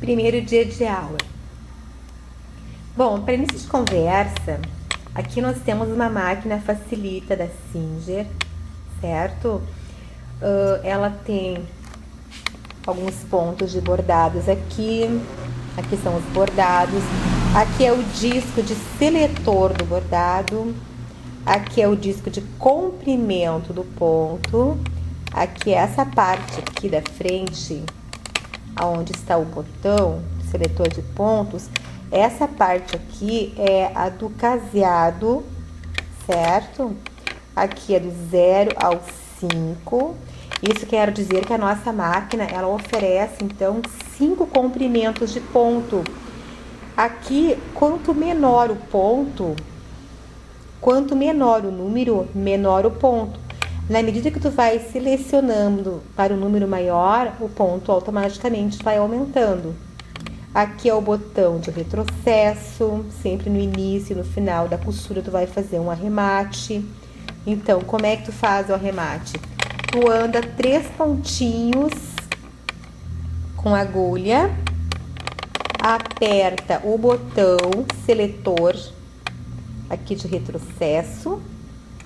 Primeiro dia de aula. Bom, para início de conversa, aqui nós temos uma máquina Facilita da Singer, certo? Ela tem alguns pontos de bordados aqui são os bordados, aqui é o disco de seletor do bordado, aqui é o disco de comprimento do ponto, aqui é essa parte aqui da frente, onde está o botão, seletor de pontos, essa parte aqui é a do caseado, certo? Aqui é do 0 ao 5. Isso quer dizer que a nossa máquina, ela oferece, então, 5 comprimentos de ponto. Aqui, quanto menor o ponto, quanto menor o número, menor o ponto. Na medida que tu vai selecionando para o número maior, o ponto automaticamente vai aumentando. Aqui é o botão de retrocesso, sempre no início e no final da costura tu vai fazer um arremate. Então, como é que tu faz o arremate? Tu anda 3 pontinhos com a agulha, aperta o botão seletor aqui de retrocesso,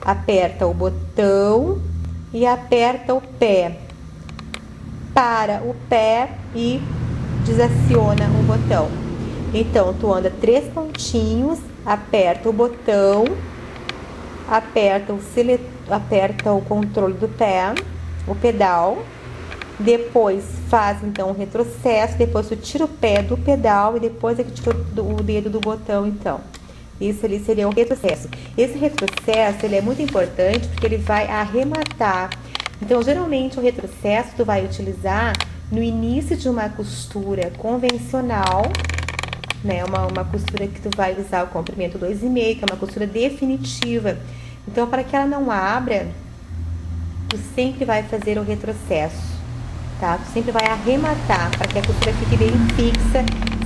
aperta o botão e aperta o pé. Para o pé e desaciona o botão. Então, tu anda 3 pontinhos, aperta o botão, aperta o controle do pé, o pedal, depois faz então o retrocesso, depois tu tira o pé do pedal e depois é que tira o dedo do botão, então. Isso ali seria um retrocesso. Esse retrocesso, ele é muito importante porque ele vai arrematar. Então, geralmente, o retrocesso tu vai utilizar no início de uma costura convencional, né? Uma costura que tu vai usar o comprimento 2,5, que é uma costura definitiva. Então, para que ela não abra, tu sempre vai fazer o retrocesso, tá? Tu sempre vai arrematar para que a costura fique bem fixa,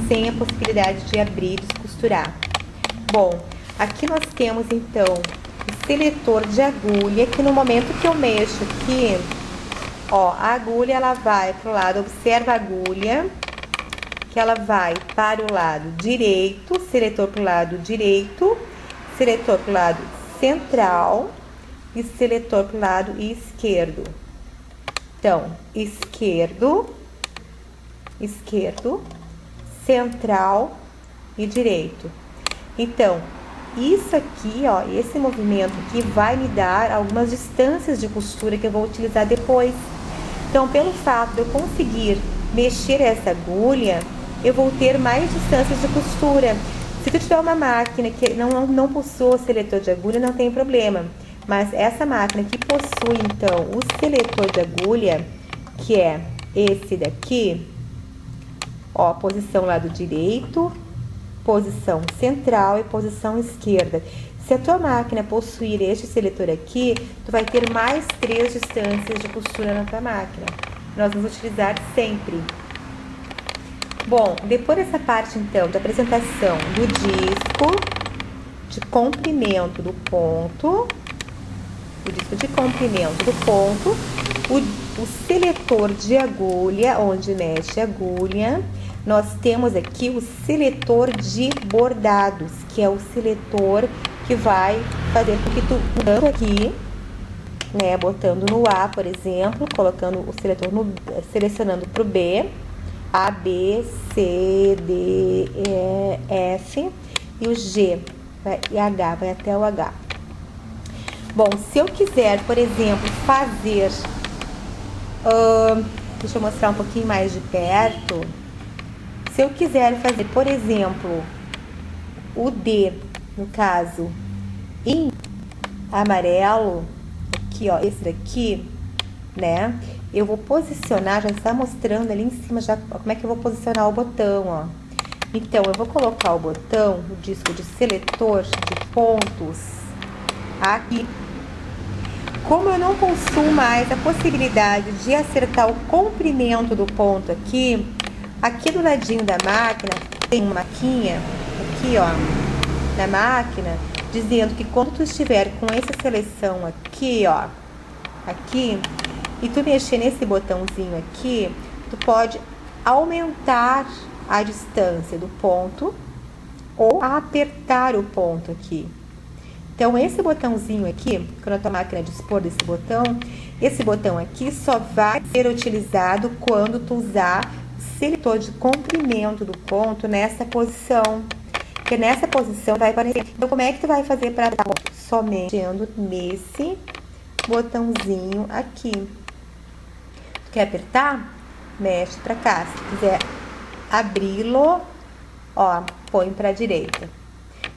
sem a possibilidade de abrir e descosturar. Bom, aqui nós temos então o seletor de agulha, que no momento que eu mexo aqui, ó, a agulha ela vai para o lado, observa a agulha, que ela vai para o lado direito, seletor para o lado direito, seletor para o lado central e seletor para o lado esquerdo. Então, esquerdo, central e direito. Então, isso aqui, ó, esse movimento aqui vai me dar algumas distâncias de costura que eu vou utilizar depois. Então, pelo fato de eu conseguir mexer essa agulha, eu vou ter mais distâncias de costura. Se tu tiver uma máquina que não possua seletor de agulha, não tem problema. Mas essa máquina que possui, então, o seletor de agulha, que é esse daqui, ó, posição lado direito, posição central e posição esquerda. Se a tua máquina possuir este seletor aqui, tu vai ter mais 3 distâncias de costura na tua máquina. Nós vamos utilizar sempre. Bom, depois dessa parte, então, da apresentação do disco de comprimento do ponto, o seletor de agulha, onde mexe a agulha, nós temos aqui o seletor de bordados, que é o seletor que vai fazer com que tu, botando aqui, né, botando no A, por exemplo, colocando o seletor selecionando para o B, A, B, C, D, E, F, e o G, e H, vai até o H. Bom, se eu quiser, por exemplo, fazer, deixa eu mostrar um pouquinho mais de perto. Se eu quiser fazer, por exemplo, o D, no caso, em amarelo, aqui, ó, esse daqui, né? Eu vou posicionar, já está mostrando ali em cima já como é que eu vou posicionar o botão, ó. Então, eu vou colocar o botão, o disco de seletor de pontos, aqui. Como eu não possuo mais a possibilidade de acertar o comprimento do ponto aqui, aqui do ladinho da máquina tem uma maquinha, aqui ó, na máquina, dizendo que quando tu estiver com essa seleção aqui, ó, aqui, e tu mexer nesse botãozinho aqui, tu pode aumentar a distância do ponto ou apertar o ponto aqui. Então, esse botãozinho aqui, quando a tua máquina dispor desse botão, esse botão aqui só vai ser utilizado quando tu usar o seletor de comprimento do ponto nessa posição. Porque nessa posição vai aparecer. Então, como é que tu vai fazer para dar ponto? Somente nesse botãozinho aqui. Tu quer apertar? Mexe para cá. Se quiser abri-lo, ó, põe para a direita.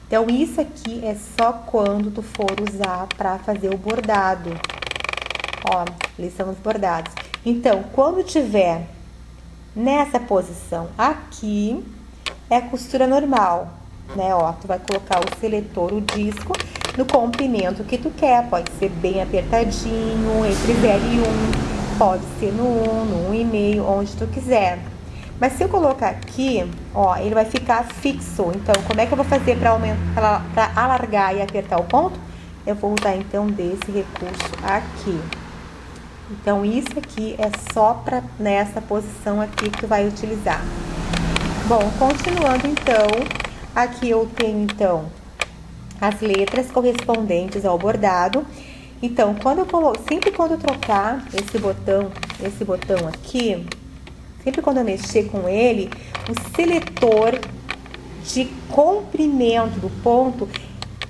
Então, isso aqui é só quando tu for usar para fazer o bordado. Ó, eles são os bordados. Então, quando tiver nessa posição aqui, é costura normal, né? Ó, tu vai colocar o seletor, o disco, no comprimento que tu quer. Pode ser bem apertadinho, entre 0 e 1. Pode ser no 1, no 1,5, onde tu quiser. Mas se eu colocar aqui, ó, ele vai ficar fixo. Então, como é que eu vou fazer para alargar e apertar o ponto? Eu vou usar, então, desse recurso aqui. Então, isso aqui é só para nessa posição aqui que tu vai utilizar. Bom, continuando, então, aqui eu tenho, então, as letras correspondentes ao bordado. Então, sempre quando eu trocar esse botão aqui, sempre quando eu mexer com ele, o seletor de comprimento do ponto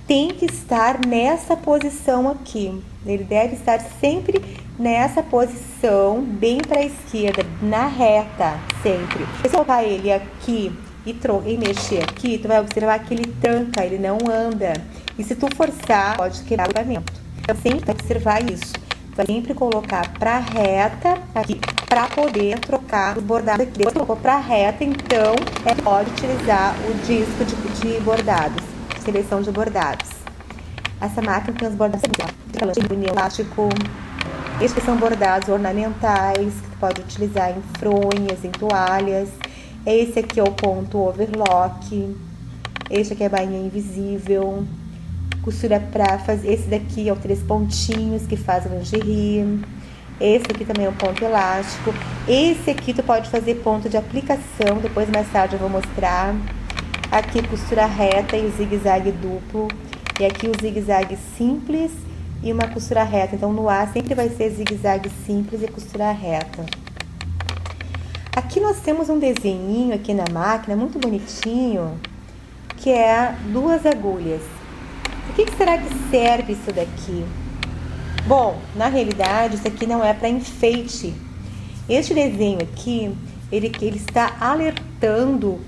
tem que estar nessa posição aqui. Ele deve estar sempre nessa posição, bem para a esquerda, na reta, sempre. Se eu colocar ele aqui e mexer aqui, tu vai observar que ele tranca, ele não anda. E se tu forçar, pode quebrar o ligamento. Então, sempre vai observar isso. Vai sempre colocar para reta aqui para poder trocar o bordado aqui. Depois colocou para reta, então pode utilizar o disco de bordados, seleção de bordados. Essa máquina tem os bordados de elástico. Estes são bordados ornamentais que tu pode utilizar em fronhas, em toalhas. Esse aqui é o ponto overlock. Este aqui é a bainha invisível. Costura para fazer. Esse daqui é o 3 pontinhos que faz o lingerie. Esse aqui também é um ponto elástico. Esse aqui tu pode fazer ponto de aplicação. Depois mais tarde eu vou mostrar. Aqui costura reta e o zigue-zague duplo. E aqui o zigue-zague simples e uma costura reta. Então no A sempre vai ser zigue-zague simples e costura reta. Aqui nós temos um desenhinho aqui na máquina muito bonitinho, que é 2 agulhas. O que será que serve isso daqui? Bom, na realidade, isso aqui não é para enfeite. Este desenho aqui, ele está alertando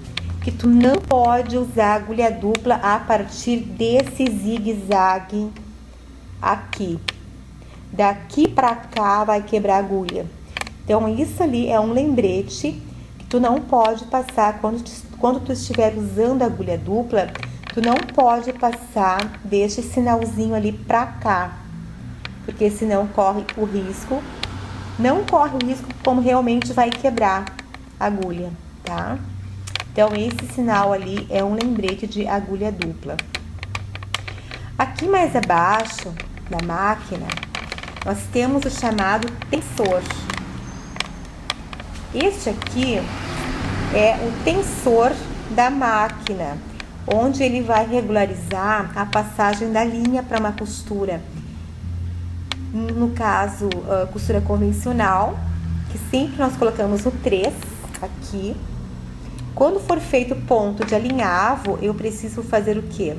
que tu não pode usar agulha dupla a partir desse zigue-zague aqui. Daqui para cá vai quebrar a agulha. Então, isso ali é um lembrete que tu não pode passar quando tu estiver usando a agulha dupla. Tu não pode passar deste sinalzinho ali pra cá, porque senão corre o risco, não corre o risco como realmente vai quebrar a agulha, tá? Então, esse sinal ali é um lembrete de agulha dupla. Aqui mais abaixo da máquina, nós temos o chamado tensor. Este aqui é o tensor da máquina, onde ele vai regularizar a passagem da linha para uma costura. No caso, costura convencional, que sempre nós colocamos o 3 aqui. Quando for feito o ponto de alinhavo, eu preciso fazer o quê?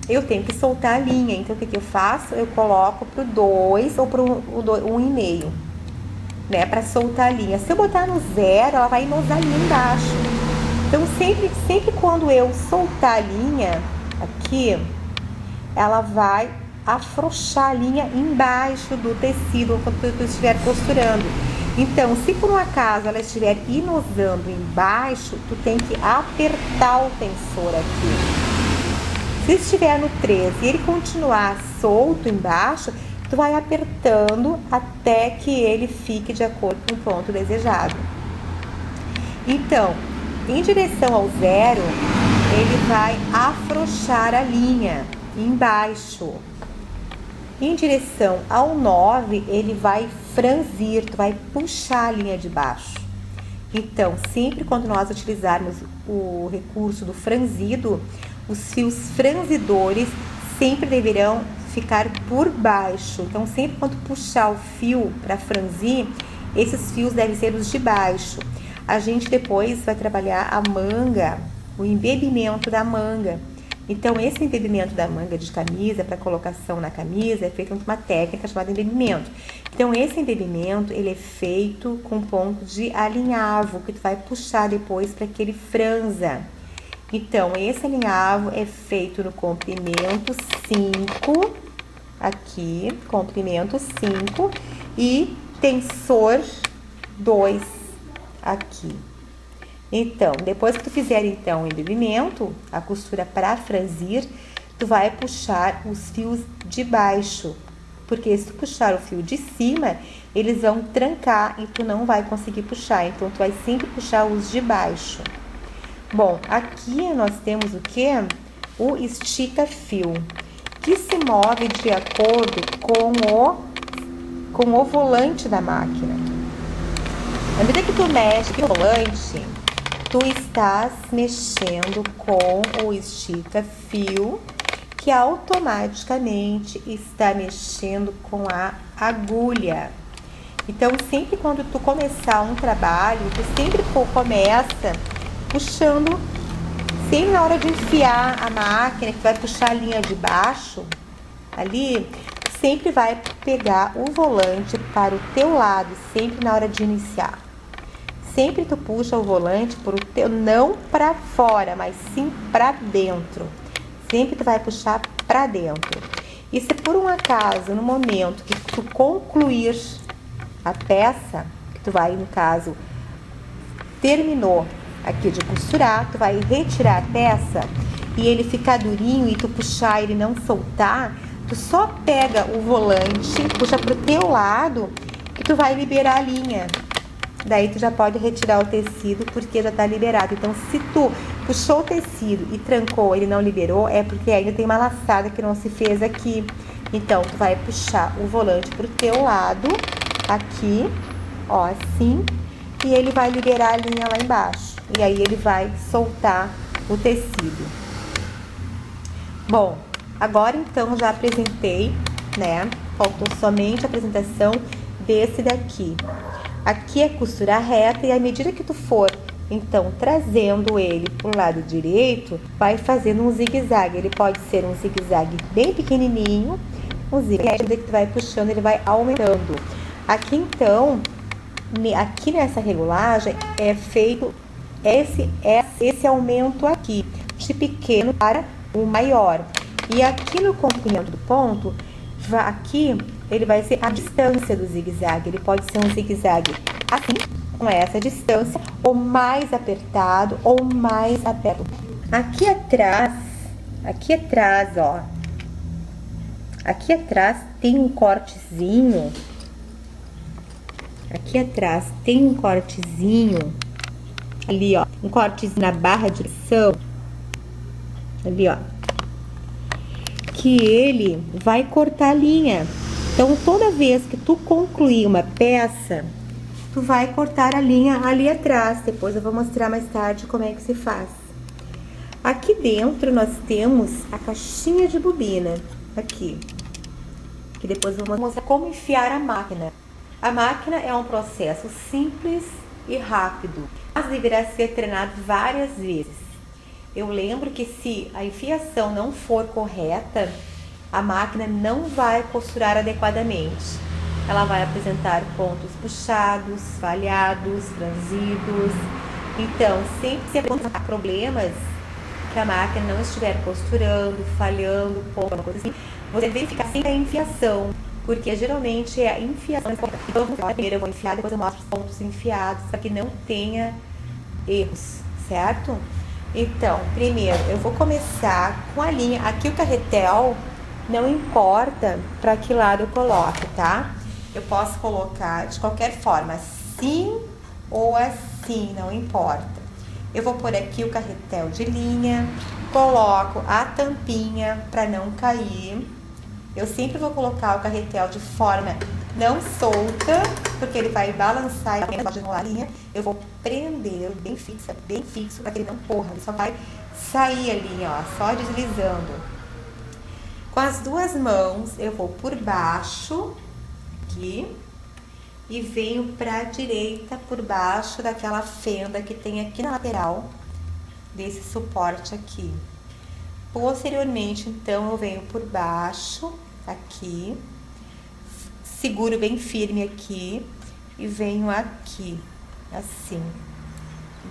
Eu tenho que soltar a linha. Então, o que eu faço? Eu coloco pro 2 ou pro 1,5, né? Para soltar a linha. Se eu botar no 0, ela vai enosar ali embaixo. Então, sempre quando eu soltar a linha aqui, ela vai afrouxar a linha embaixo do tecido quando tu estiver costurando. Então, se por um acaso ela estiver inosando embaixo, tu tem que apertar o tensor aqui. Se estiver no 3 e ele continuar solto embaixo, tu vai apertando até que ele fique de acordo com o ponto desejado. Então, em direção ao 0, ele vai afrouxar a linha embaixo. Em direção ao 9, ele vai franzir, tu vai puxar a linha de baixo. Então, sempre quando nós utilizarmos o recurso do franzido, os fios franzidores sempre deverão ficar por baixo. Então, sempre quando puxar o fio para franzir, esses fios devem ser os de baixo. A gente depois vai trabalhar a manga, o embebimento da manga. Então, esse embebimento da manga de camisa, para colocação na camisa, é feito com uma técnica chamada embebimento. Então, esse embebimento, ele é feito com ponto de alinhavo, que tu vai puxar depois para que ele franza. Então, esse alinhavo é feito no comprimento 5, aqui, comprimento 5, e tensor 2, aqui. Então, depois que tu fizer então o embebimento, a costura para franzir, tu vai puxar os fios de baixo, porque se tu puxar o fio de cima, eles vão trancar e tu não vai conseguir puxar, então tu vai sempre puxar os de baixo. Bom, aqui nós temos o que? O estica-fio, que se move de acordo com o volante da máquina. À medida que tu mexe no volante, tu estás mexendo com o estica-fio, que automaticamente está mexendo com a agulha. Então, sempre quando tu começar um trabalho, tu sempre começa puxando, sempre na hora de enfiar a máquina, que vai puxar a linha de baixo, ali, sempre vai pegar o volante para o teu lado, sempre na hora de iniciar. Sempre tu puxa o volante pro teu, não para fora, mas sim para dentro. Sempre tu vai puxar para dentro. E se por um acaso, no momento que tu concluir a peça, que tu vai, no caso, terminou aqui de costurar, tu vai retirar a peça e ele ficar durinho e tu puxar e ele não soltar, tu só pega o volante, puxa pro teu lado que tu vai liberar a linha. Daí tu já pode retirar o tecido porque já tá liberado. Então, se tu puxou o tecido e trancou, ele não liberou, é porque ainda tem uma laçada que não se fez aqui. Então, tu vai puxar o volante pro teu lado, aqui, ó, assim, e ele vai liberar a linha lá embaixo. E aí ele vai soltar o tecido. Bom, agora então já apresentei, né? Faltou somente a apresentação desse daqui. Aqui é costura reta e à medida que tu for, então, trazendo ele pro lado direito, vai fazendo um zigue-zague. Ele pode ser um zigue-zague bem pequenininho, um zigue-zague que tu vai puxando, ele vai aumentando. Aqui, então, aqui nessa regulagem é feito esse aumento aqui, de pequeno para o maior. E aqui no comprimento do ponto, aqui ele vai ser a distância do zigue-zague. Ele pode ser um zigue-zague assim, com essa distância, ou mais apertado, ou mais aberto. Aqui atrás, ó. Aqui atrás tem um cortezinho. Aqui atrás tem um cortezinho. Ali, ó. Um cortezinho na barra de pressão. Ali, ó. Que ele vai cortar a linha. Então, toda vez que tu concluir uma peça, tu vai cortar a linha ali atrás. Depois eu vou mostrar mais tarde como é que se faz. Aqui dentro nós temos a caixinha de bobina. Aqui. Que depois eu vou mostrar como enfiar a máquina. A máquina é um processo simples e rápido, mas deverá ser treinado várias vezes. Eu lembro que se a enfiação não for correta, a máquina não vai costurar adequadamente. Ela vai apresentar pontos puxados, falhados, franzidos. Então, sempre se apresentar problemas que a máquina não estiver costurando, falhando, ponto, alguma coisa assim, você verificar sempre a enfiação, porque geralmente é a enfiação. Então, primeiro eu vou enfiar, depois eu mostro os pontos enfiados, para que não tenha erros, certo? Então, primeiro eu vou começar com a linha. Aqui o carretel não importa para que lado eu coloque, tá? Eu posso colocar de qualquer forma, assim ou assim, não importa. Eu vou pôr aqui o carretel de linha, coloco a tampinha para não cair. Eu sempre vou colocar o carretel de forma Não solta, porque ele vai balançar e pode enrolar a linha. Eu vou prender bem fixo, para que ele não corra. Ele só vai sair a linha, ó, só deslizando. Com as duas mãos, eu vou por baixo, aqui, e venho pra direita, por baixo daquela fenda que tem aqui na lateral desse suporte aqui. Posteriormente, então, eu venho por baixo, aqui, seguro bem firme aqui e venho aqui, assim.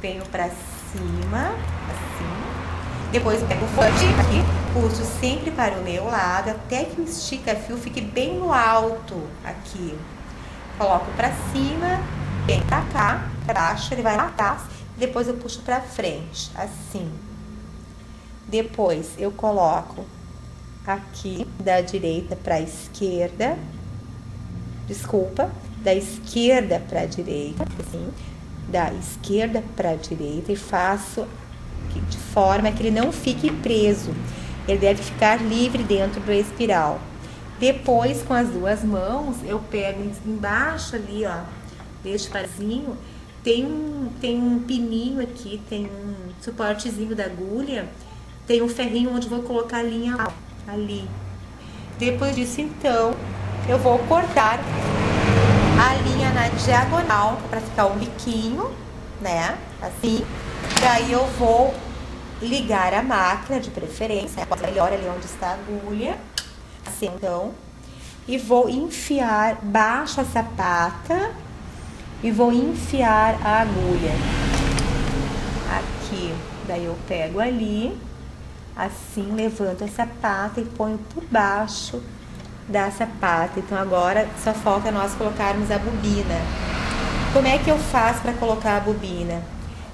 Venho pra cima, assim. Depois pego o fante aqui, puxo sempre para o meu lado, até que o estica-fio fique bem no alto, aqui. Coloco pra cima, vem pra cá, pra baixo, ele vai lá atrás, depois eu puxo pra frente, assim. Depois eu coloco aqui da direita para a esquerda, da esquerda para a direita, assim, da esquerda para a direita e faço de forma que ele não fique preso, ele deve ficar livre dentro do espiral. Depois, com as duas mãos, eu pego embaixo ali, ó, deste parzinho, tem um pininho aqui, tem um suportezinho da agulha, tem um ferrinho onde eu vou colocar a linha ali. Depois disso, então, eu vou cortar a linha na diagonal para ficar um biquinho, né? Assim. Daí eu vou ligar a máquina de preferência, melhor ali onde está a agulha. Assim, então. E vou enfiar, baixo a sapata e vou enfiar a agulha. Aqui. Daí eu pego ali. Assim, levanto a sapata e ponho por baixo da sapata. Então, agora só falta nós colocarmos a bobina. Como é que eu faço para colocar a bobina?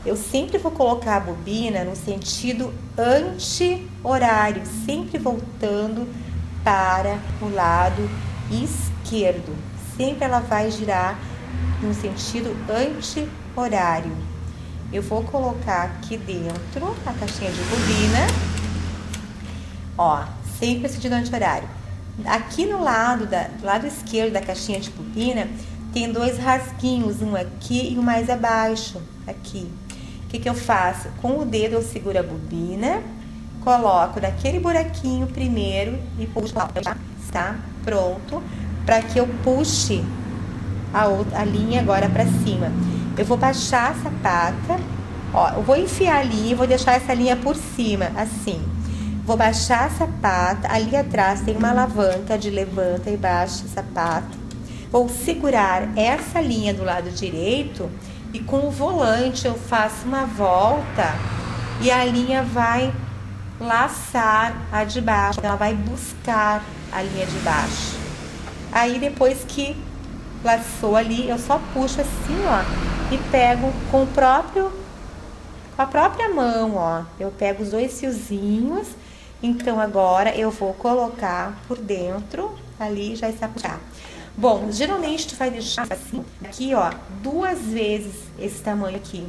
Eu sempre vou colocar a bobina no sentido anti-horário, sempre voltando para o lado esquerdo. Sempre ela vai girar no sentido anti-horário. Eu vou colocar aqui dentro a caixinha de bobina. Ó, sempre sentido anti-horário. Aqui no lado, do lado esquerdo da caixinha de bobina, tem dois rasguinhos, um aqui e um mais abaixo, aqui. O que eu faço? Com o dedo eu seguro a bobina, coloco naquele buraquinho primeiro e puxo, tá? Pronto, para que eu puxe a linha agora para cima. Eu vou baixar a sapata, ó, eu vou enfiar a linha e vou deixar essa linha por cima, assim. Vou baixar a sapata, ali atrás tem uma alavanca de levanta e baixa a sapata. Vou segurar essa linha do lado direito e com o volante eu faço uma volta e a linha vai laçar a de baixo, ela vai buscar a linha de baixo. Aí depois que laçou ali, eu só puxo assim, ó, e pego com a própria mão, ó. Eu pego os dois fiozinhos. Então, agora eu vou colocar por dentro, ali já está puxado. Bom, geralmente tu vai deixar assim, aqui, ó, 2 vezes esse tamanho aqui.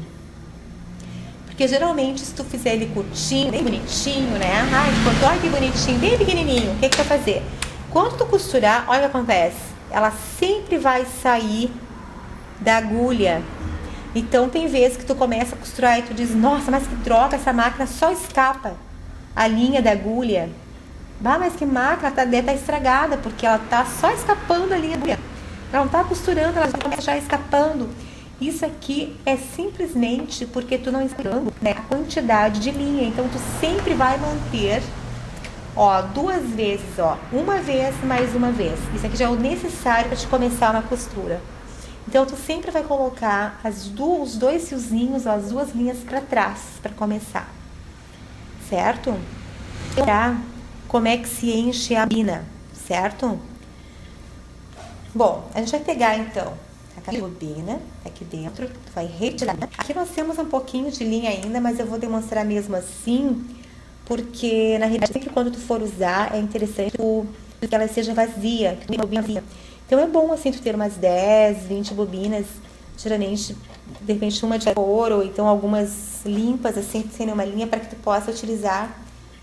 Porque geralmente se tu fizer ele curtinho, bem bonitinho, né? Ai, cortou, olha que bonitinho, bem pequenininho. O que tu vai fazer? Quando tu costurar, olha o que acontece. Ela sempre vai sair da agulha. Então, tem vezes que tu começa a costurar e tu diz, nossa, mas que droga, essa máquina só escapa a linha da agulha. Bah, mas que máquina, deve estar estragada, porque ela tá só escapando a linha da agulha. Ela não tá costurando, ela já escapando. Isso aqui é simplesmente porque tu não está dando, né, a quantidade de linha. Então, tu sempre vai manter, ó, 2 vezes, ó. Uma vez mais uma vez. Isso aqui já é o necessário para te começar uma costura. Então, tu sempre vai colocar os 2 fiozinhos, ó, as 2 linhas para trás, para começar. Certo? Como é que se enche a bobina, certo? Bom, a gente vai pegar então a bobina aqui dentro, vai retirar. Aqui nós temos um pouquinho de linha ainda, mas eu vou demonstrar mesmo assim, porque na realidade sempre quando tu for usar é interessante que ela seja vazia, que bobina vazia. Então é bom assim tu ter umas 10, 20 bobinas, geralmente de repente uma de cor ou então algumas limpas assim, sem nenhuma linha, para que tu possa utilizar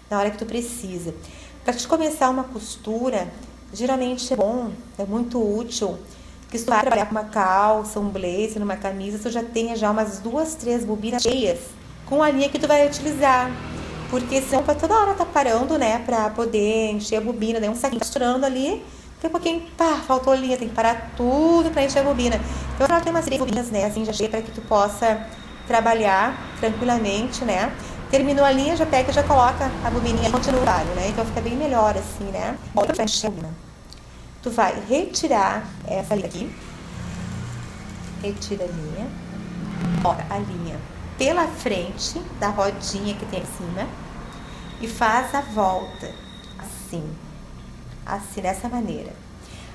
na hora que tu precisa. Para te começar uma costura, geralmente é bom, é muito útil, que se tu vai trabalhar com uma calça, um blazer, numa camisa, tu já tenha já umas 2, 3 bobinas cheias com a linha que tu vai utilizar. Porque senão pra toda hora tá parando, né, pra poder encher a bobina, daí um saquinho costurando ali, daqui a pouquinho, pá, faltou a linha, tem que parar tudo pra encher a bobina. Então ela tem umas 3 bobinas, né, assim, já chega pra que tu possa trabalhar tranquilamente, né. Terminou a linha, já pega e já coloca a bobininha e continua o trabalho, né, então fica bem melhor assim, né. Volta pra encher a bobina. Tu vai retirar essa linha aqui, retira a linha, coloca a linha pela frente da rodinha que tem em cima e faz a volta, assim, dessa maneira.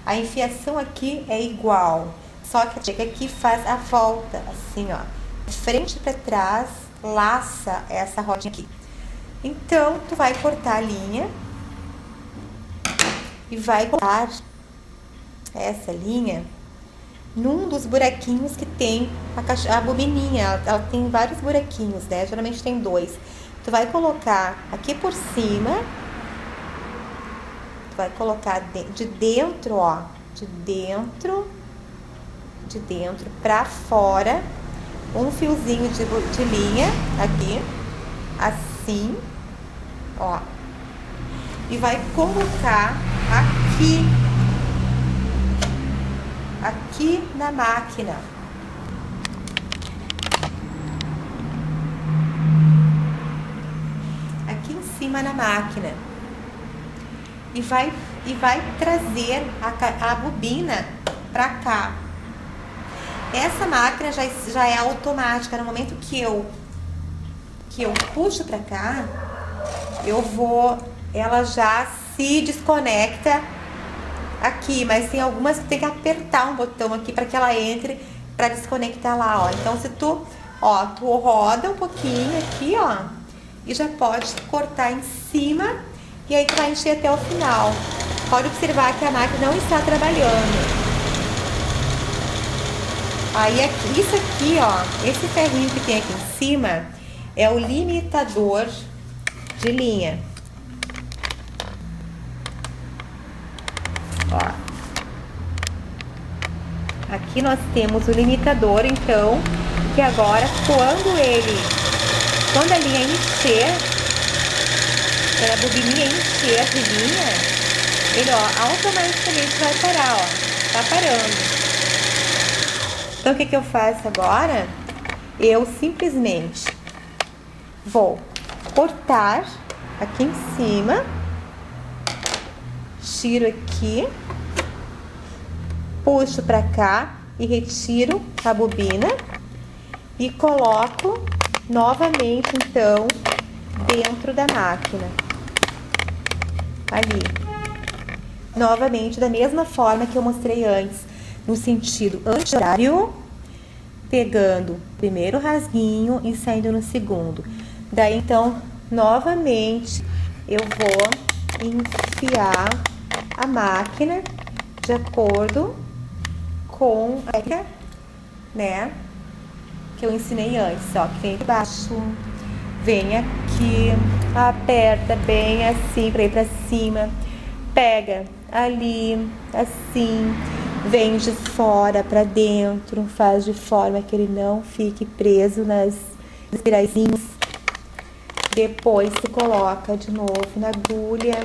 A enfiação aqui é igual, só que chega aqui faz a volta, assim, ó, de frente para trás, laça essa rodinha aqui. Então, tu vai cortar a linha e vai colocar essa linha num dos buraquinhos que tem a bobininha. Ela tem vários buraquinhos, né? Geralmente tem 2. Tu vai colocar aqui por cima, tu vai colocar de dentro, ó, de dentro pra fora, um fiozinho de linha aqui, assim, ó, e vai colocar aqui na máquina. Aqui em cima na máquina. E vai trazer a bobina pra cá. Essa máquina já é automática. No momento que eu puxo pra cá, ela já se desconecta aqui, mas tem algumas que tem que apertar um botão aqui para que ela entre para desconectar lá, ó. Então se tu roda um pouquinho aqui, ó, e já pode cortar em cima e aí tu vai encher até o final. Pode observar que a máquina não está trabalhando. Aí isso aqui, ó, esse ferrinho que tem aqui em cima é o limitador de linha. Ó. Aqui nós temos o limitador, então, que agora quando a linha encher, a bobininha encher de linha, ele, ó, automaticamente vai parar, ó, tá parando. Então, o que eu faço agora? Eu simplesmente vou cortar aqui em cima, tiro aqui, puxo pra cá e retiro a bobina e coloco novamente, então, dentro da máquina. Ali. Novamente, da mesma forma que eu mostrei antes, no sentido anti-horário, pegando o primeiro rasguinho e saindo no segundo. Daí, então, novamente, eu vou enfiar a máquina de acordo com a técnica, né, que eu ensinei antes, ó, que vem de baixo, vem aqui, aperta bem assim pra ir pra cima, pega ali, assim, vem de fora pra dentro, faz de forma que ele não fique preso nas espiraizinhas. Depois se coloca de novo na agulha.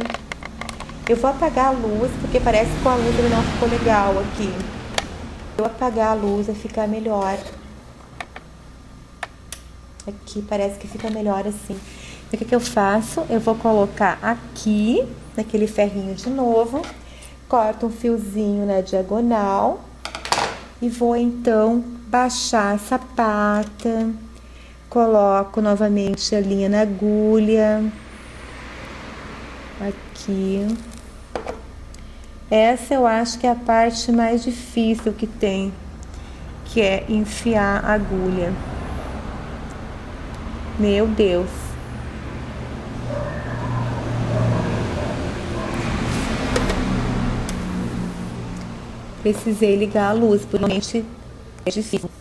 Eu vou apagar a luz, porque parece que com a luz ele não ficou legal aqui. Eu apagar a luz vai ficar melhor. Aqui parece que fica melhor assim. Então, o que eu faço? Eu vou colocar aqui, naquele ferrinho de novo, corto um fiozinho na diagonal e vou então baixar essa pata, coloco novamente a linha na agulha, aqui. Essa eu acho que é a parte mais difícil que tem, que é enfiar a agulha. Meu Deus. Precisei ligar a luz, porque realmente é difícil.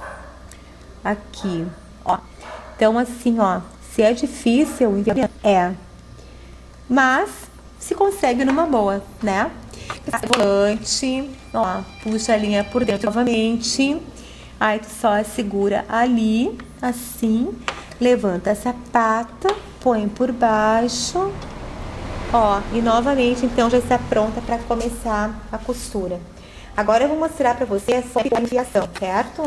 Aqui, ó. Então, assim, ó, se é difícil, é. Mas se consegue numa boa, né? volante, ó, puxa a linha por dentro novamente. Aí tu só segura ali, assim, levanta essa pata, põe por baixo, ó, e novamente então já está pronta para começar a costura. Agora eu vou mostrar para vocês a enfiação, certo?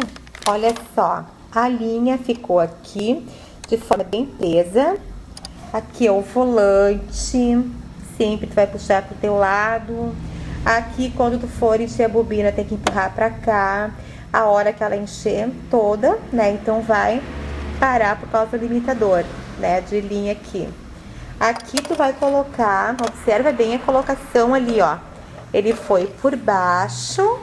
Olha só, a linha ficou aqui de forma bem presa. Aqui é o volante, sempre tu vai puxar pro teu lado. Aqui, quando tu for encher a bobina, tem que empurrar pra cá. A hora que ela encher toda, né? Então vai parar por causa do limitador, né? De linha aqui. Aqui tu vai colocar, observa bem a colocação ali, ó. Ele foi por baixo,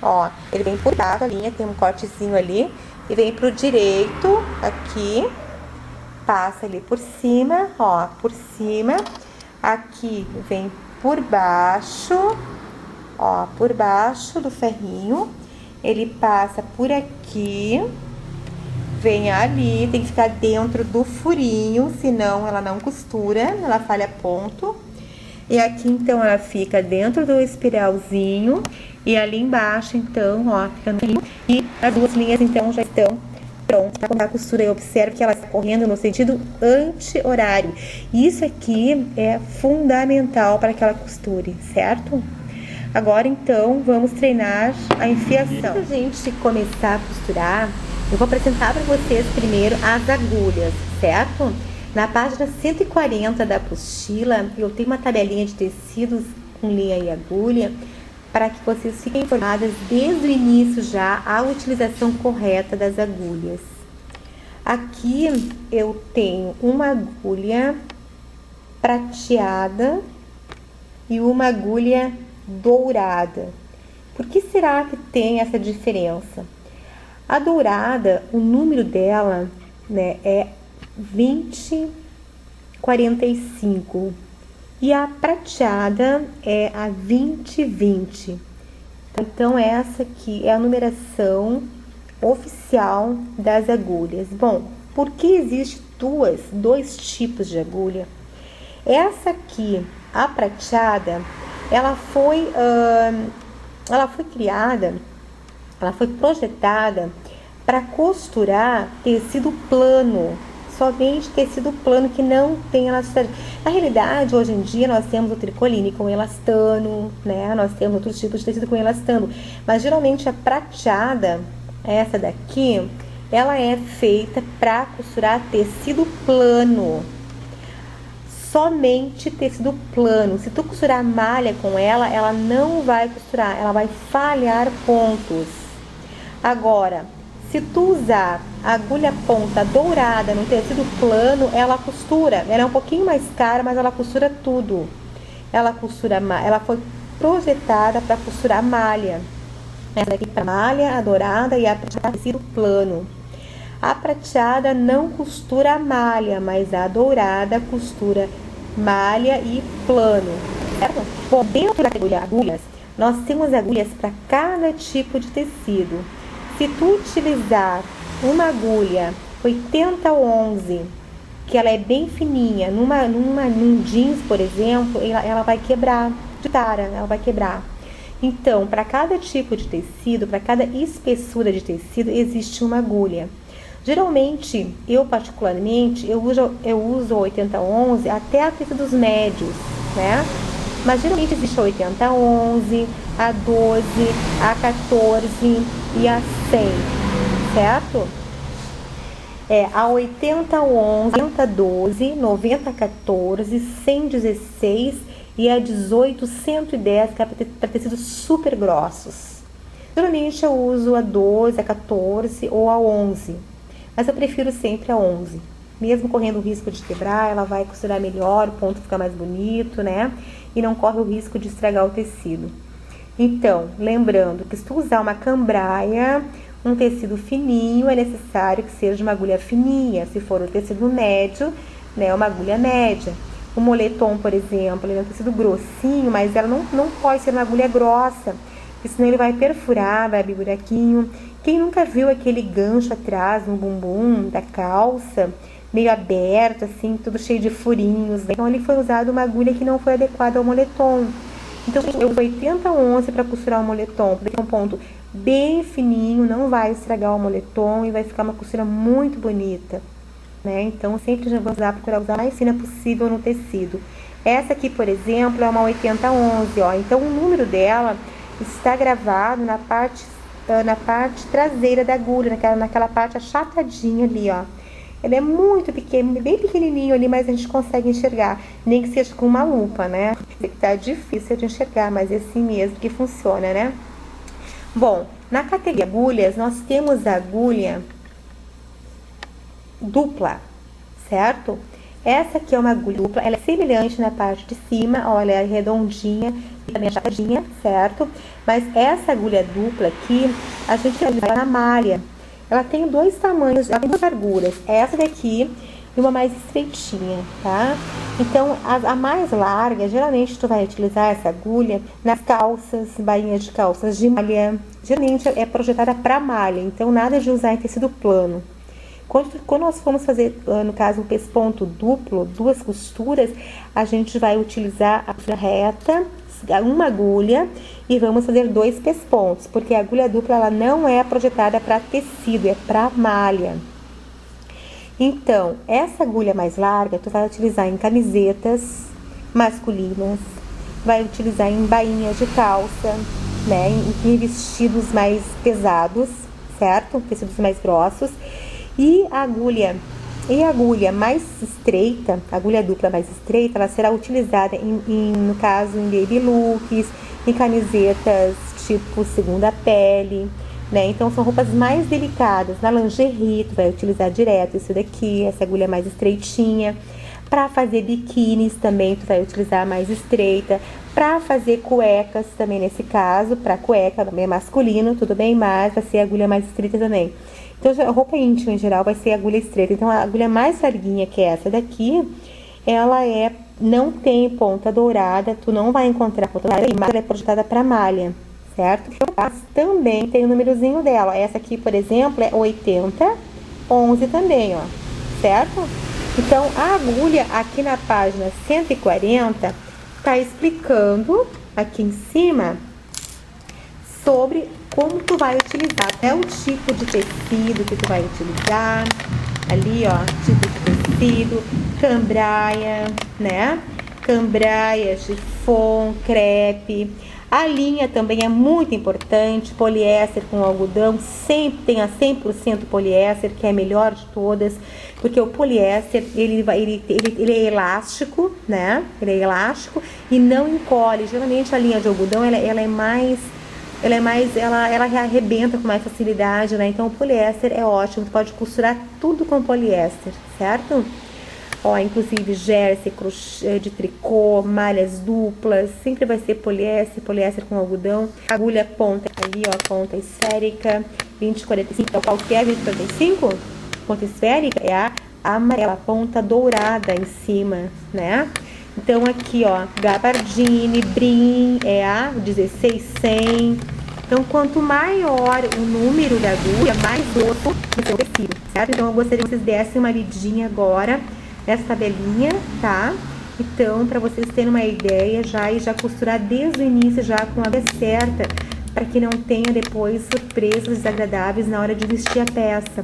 ó. Ele vem por baixo, a linha tem um cortezinho ali. E vem pro direito, aqui. Passa ali por cima, ó, por cima. Aqui vem por baixo, ó, por baixo do ferrinho. Ele passa por aqui, vem ali, tem que ficar dentro do furinho, senão ela não costura, ela falha ponto. E aqui, então, ela fica dentro do espiralzinho. E ali embaixo, então, ó, fica no furinho. E as duas linhas, então, já estão pronto para a costura. Eu observo que ela está correndo no sentido anti-horário. Isso aqui é fundamental para que ela costure, certo? Agora, então, vamos treinar a enfiação. Antes da gente começar a costurar, eu vou apresentar para vocês primeiro as agulhas, certo? Na página 140 da apostila, eu tenho uma tabelinha de tecidos com linha e agulha, para que vocês fiquem informadas desde o início já a utilização correta das agulhas. Aqui eu tenho uma agulha prateada e uma agulha dourada. Por que será que tem essa diferença? A dourada, o número dela, né, é 2045. E a prateada é a 2020. Então, essa aqui é a numeração oficial das agulhas. Bom, por que existe dois tipos de agulha? Essa aqui, a prateada, ela foi criada, ela foi projetada para costurar tecido plano. Somente tecido plano que não tem elasticidade. Na realidade, hoje em dia, nós temos o tricoline com elastano, né? Nós temos outros tipos de tecido com elastano. Mas, geralmente, a prateada, essa daqui, ela é feita para costurar tecido plano. Somente tecido plano. Se tu costurar malha com ela, ela não vai costurar. Ela vai falhar pontos. Agora, se tu usar a agulha ponta dourada no tecido plano, ela costura. Ela é um pouquinho mais cara, mas ela costura tudo. Ela foi projetada para costurar malha. Essa daqui para malha, a dourada e a prateada tecido plano. A prateada não costura a malha, mas a dourada costura malha e plano. Certo? Bom, dentro da categoria agulhas, nós temos agulhas para cada tipo de tecido. Se tu utilizar uma agulha 8011, que ela é bem fininha, num jeans, por exemplo, ela vai quebrar de cara, ela vai quebrar. Então, para cada tipo de tecido, para cada espessura de tecido, existe uma agulha. Geralmente, eu particularmente, eu uso a 8011 até a tecidos médios, né? Mas geralmente existe a 8011, a 12, a 14 e a 100, certo? A 8011, 8012, 9014, 116 e a 18110, que é para tecidos super grossos. Geralmente eu uso a 12, a 14 ou a 11, mas eu prefiro sempre a 11. Mesmo correndo o risco de quebrar, ela vai costurar melhor, o ponto fica mais bonito, né? E não corre o risco de estragar o tecido. Então, lembrando que se tu usar uma cambraia, um tecido fininho, é necessário que seja uma agulha fininha. Se for um tecido médio, né, uma agulha média. O moletom, por exemplo, ele é um tecido grossinho, mas ela não pode ser uma agulha grossa, porque senão ele vai perfurar, vai abrir buraquinho. Quem nunca viu aquele gancho atrás no bumbum da calça, meio aberto, assim, tudo cheio de furinhos, né? Então, ele foi usado uma agulha que não foi adequada ao moletom. Então, eu uso 80-11 para costurar o moletom, porque é um ponto bem fininho, não vai estragar o moletom e vai ficar uma costura muito bonita, né? Então, sempre já vou procurar usar a mais fina possível no tecido. Essa aqui, por exemplo, é uma 80-11, ó. Então, o número dela está gravado na parte traseira da agulha, naquela parte achatadinha ali, ó. Ele é muito pequeno, bem pequenininho ali, mas a gente consegue enxergar, nem que seja com uma lupa, né? Tá difícil de enxergar, mas é assim mesmo que funciona, né? Bom, na categoria agulhas, nós temos a agulha dupla, certo? Essa aqui é uma agulha dupla, ela é semelhante na parte de cima, olha, ela é redondinha e também achatadinha, certo? Mas essa agulha dupla aqui, a gente utiliza ela na malha. Ela tem dois tamanhos, ela tem duas larguras, essa daqui e uma mais estreitinha, tá? Então, a mais larga, geralmente tu vai utilizar essa agulha nas calças, bainhas de calças de malha. Geralmente é projetada para malha, então nada de usar em tecido plano. Quando nós formos fazer, no caso, um pesponto duplo, duas costuras, a gente vai utilizar a costura reta, uma agulha, e vamos fazer dois pespontos, porque a agulha dupla ela não é projetada para tecido, é para malha. Então, essa agulha mais larga, tu vai utilizar em camisetas masculinas, vai utilizar em bainhas de calça, né, em vestidos mais pesados, certo? Tecidos mais grossos. E a agulha mais estreita, a agulha dupla mais estreita, ela será utilizada no caso, em baby looks, em camisetas tipo segunda pele, né? Então, são roupas mais delicadas. Na lingerie, tu vai utilizar direto isso daqui, essa agulha mais estreitinha. Para fazer biquínis também, tu vai utilizar a mais estreita. Para fazer cuecas também, nesse caso, para cueca também é masculino, tudo bem, mas vai ser a agulha mais estreita também. Então, a roupa íntima em geral vai ser agulha estreita. Então, a agulha mais larguinha, que é essa daqui, ela não tem ponta dourada, tu não vai encontrar ponta dourada, mas ela é projetada para malha, certo? Mas também tem o númerozinho dela. Essa aqui, por exemplo, é 80-11 também, ó, certo? Então, a agulha aqui na página 140 tá explicando aqui em cima sobre como tu vai utilizar, até o tipo de tecido que tu vai utilizar, ali ó, tipo de tecido, cambraia, né? Cambraia, chiffon, crepe. A linha também é muito importante, poliéster com algodão, sempre tem a 100% poliéster, que é a melhor de todas, porque o poliéster, ele é elástico, né? Ele é elástico e não encolhe. Geralmente a linha de algodão, ela arrebenta com mais facilidade, né? Então o poliéster é ótimo, tu pode costurar tudo com poliéster, certo? Ó, inclusive jersey, crochê de tricô, malhas duplas, sempre vai ser poliéster com algodão. Agulha ponta ali, ó, ponta esférica, 2045, qual que é 2045? Ponta esférica é a amarela, ponta dourada em cima, né? Então aqui, ó, gabardine, brim, é a 1600. Então, quanto maior o número da agulha, mais grosso vai ser o tecido, certo? Então, eu gostaria que vocês dessem uma lidinha agora nessa tabelinha, tá? Então, para vocês terem uma ideia e já costurar desde o início já com a agulha certa, para que não tenha depois surpresas desagradáveis na hora de vestir a peça.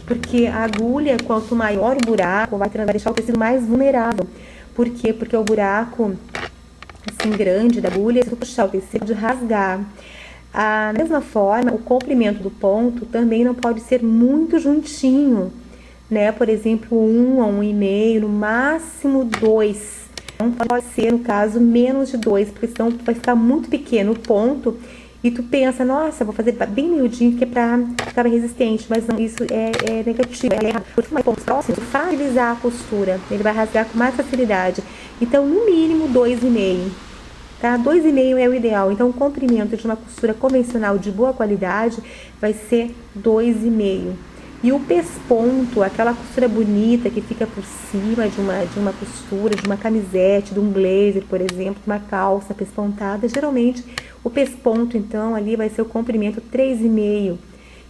Porque a agulha, quanto maior o buraco, vai deixar o tecido mais vulnerável. Por quê? Porque o buraco assim grande da agulha, se tu puxar o tecido, de rasgar. Da mesma forma, o comprimento do ponto também não pode ser muito juntinho, né? Por exemplo, 1 a 1,5, no máximo 2. Não pode ser, no caso, menos de 2, porque senão vai ficar muito pequeno o ponto e tu pensa, nossa, vou fazer bem miudinho que é pra ficar resistente, mas não, isso é negativo, é errado. Porque mais pontos próximos, fragilizar a costura, ele vai rasgar com mais facilidade. Então, no mínimo, 2,5. Tá? 2,5 é o ideal. Então, o comprimento de uma costura convencional de boa qualidade vai ser 2,5. E o pesponto, aquela costura bonita que fica por cima de uma costura, de uma camisete, de um blazer, por exemplo, de uma calça pespontada, geralmente o pesponto, então, ali vai ser o comprimento 3,5.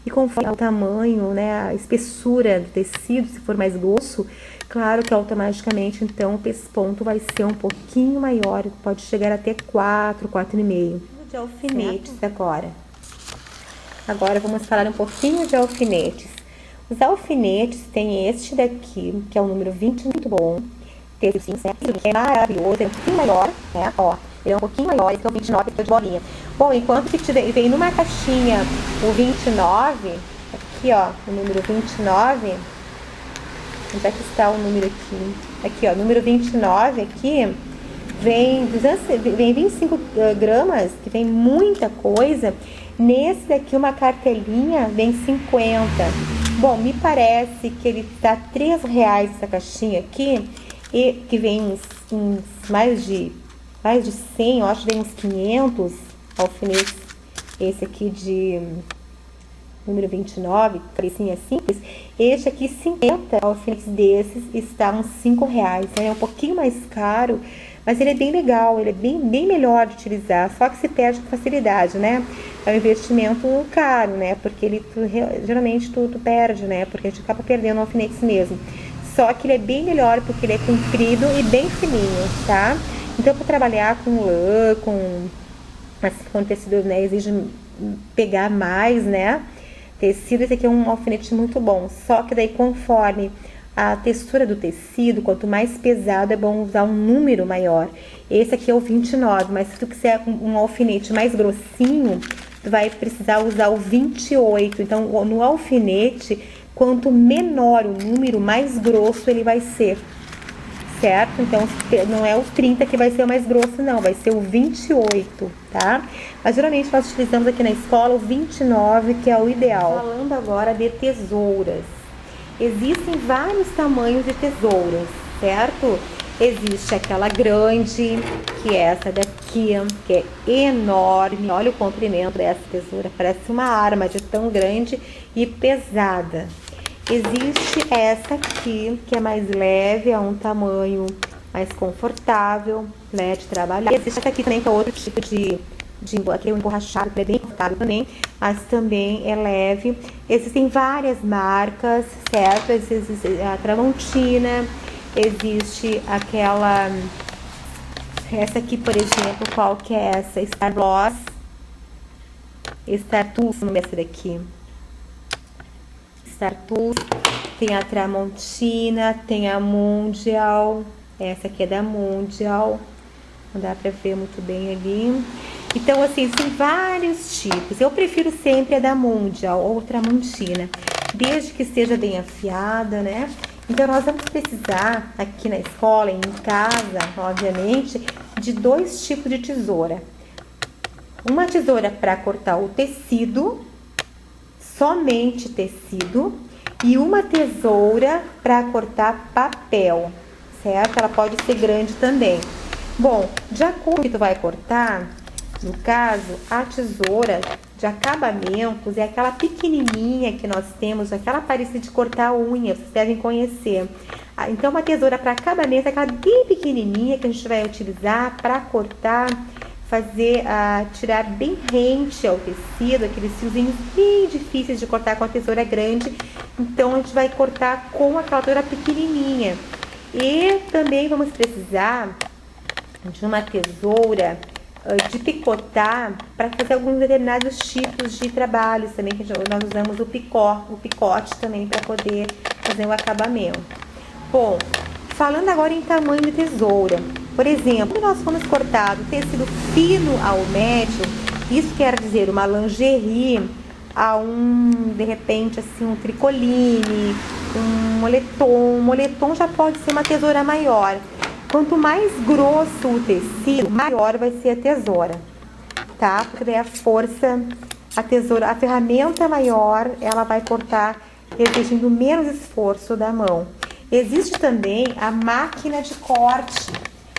E conforme o tamanho, né, a espessura do tecido, se for mais grosso, Claro que automaticamente, então, o pesponto vai ser um pouquinho maior, pode chegar até 4, 4,5. De alfinetes agora. Agora vamos falar um pouquinho de alfinetes. Os alfinetes tem este daqui, que é o número 20, muito bom. Teve sim, é maravilhoso, é um pouquinho maior, né? Ó, ele é um pouquinho maior, esse é o 29, que é de bolinha. Bom, enquanto que vem numa caixinha o 29, aqui ó, o número 29, onde é que está o número aqui? Aqui ó, número 29 aqui, vem 25 gramas, que vem muita coisa. Nesse daqui, uma cartelinha, vem 50. Bom, me parece que ele tá R$3 essa caixinha aqui, e que vem uns mais de 100, eu acho que vem uns 500 alfinetes. Esse aqui de número 29, cabecinha simples. Este aqui, 50 alfinetes desses, está uns R$5. Então, é um pouquinho mais caro, mas ele é bem legal, ele é bem melhor de utilizar, só que se perde com facilidade, né? É um investimento caro, né? Porque ele geralmente tu perde, né? Porque a gente acaba perdendo alfinetes mesmo. Só que ele é bem melhor porque ele é comprido e bem fininho, tá? Então, para trabalhar com lã, com tecido, né, exige pegar mais, né? Tecido, esse aqui é um alfinete muito bom. Só que daí, conforme a textura do tecido, quanto mais pesado, é bom usar um número maior. Esse aqui é o 29, mas se tu quiser um alfinete mais grossinho, tu vai precisar usar o 28. Então, no alfinete, quanto menor o número, mais grosso ele vai ser. Certo? Então, não é o 30 que vai ser o mais grosso, não. Vai ser o 28, tá? Mas, geralmente, nós utilizamos aqui na escola o 29, que é o ideal. Falando agora de tesouras. Existem vários tamanhos de tesouras, certo? Existe aquela grande, que é essa daqui, que é enorme. Olha o comprimento dessa tesoura. Parece uma arma de tão grande e pesada. Existe essa aqui, que é mais leve, é um tamanho mais confortável, né, de trabalhar. Existe essa aqui também, que é outro tipo aqui é um emborrachado, que é bem confortável também, mas também é leve. Existem várias marcas, certo? Existe a Tramontina, existe aquela... Essa aqui, por exemplo, qual que é essa? Star Gloss. Star Tools, não é essa daqui. Star Tools, tem a Tramontina, tem a Mundial, essa aqui é da Mundial, não dá pra ver muito bem ali. Então, assim, tem vários tipos. Eu prefiro sempre a da Mundial ou Tramontina, desde que esteja bem afiada, né? Então, nós vamos precisar aqui na escola e em casa, obviamente, de 2 tipos de tesoura. Uma tesoura para cortar o tecido, somente tecido, e uma tesoura para cortar papel, certo? Ela pode ser grande também. Bom, de acordo com o que tu vai cortar, no caso, a tesoura de acabamentos é aquela pequenininha que nós temos, aquela parecida de cortar unha, vocês devem conhecer. Então, uma tesoura para acabamento é aquela bem pequenininha que a gente vai utilizar para cortar, tirar bem rente ao tecido, aqueles fiozinhos bem difíceis de cortar com a tesoura grande. Então, a gente vai cortar com aquela tesoura pequenininha. E também vamos precisar de uma tesoura de picotar para fazer alguns determinados tipos de trabalhos também, que nós usamos o picote também para poder fazer o acabamento. Bom, falando agora em tamanho de tesoura, por exemplo, quando nós formos cortar do tecido fino ao médio, isso quer dizer uma lingerie a de repente, assim, um tricoline, um moletom. Um moletom já pode ser uma tesoura maior. Quanto mais grosso o tecido, maior vai ser a tesoura, tá? Porque daí a ferramenta maior, ela vai cortar exigindo menos esforço da mão. Existe também a máquina de corte,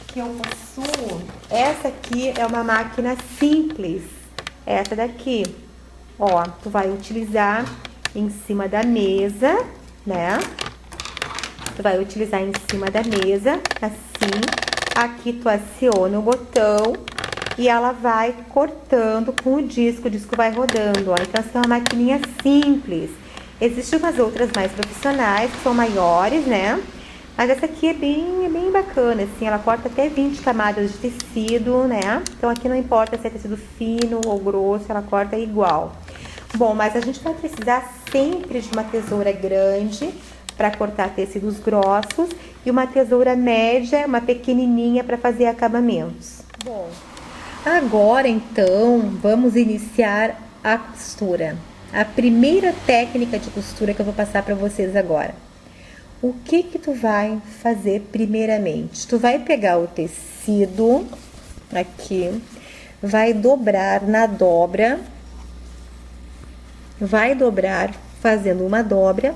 que eu possuo. Essa aqui é uma máquina simples, essa daqui. Ó, tu vai utilizar em cima da mesa, né? Tu vai utilizar em cima da mesa, assim. Aqui tu aciona o botão e ela vai cortando com o disco vai rodando, ó. Então, essa é uma maquininha simples. Existem umas outras mais profissionais, que são maiores, né? Mas essa aqui é bem bacana, assim, ela corta até 20 camadas de tecido, né? Então aqui não importa se é tecido fino ou grosso, ela corta igual. Bom, mas a gente vai precisar sempre de uma tesoura grande para cortar tecidos grossos e uma tesoura média, uma pequenininha para fazer acabamentos. Bom, agora então vamos iniciar a costura. A primeira técnica de costura que eu vou passar para vocês agora. O que tu vai fazer primeiramente? Tu vai pegar o tecido aqui, vai dobrar na dobra, vai dobrar fazendo uma dobra,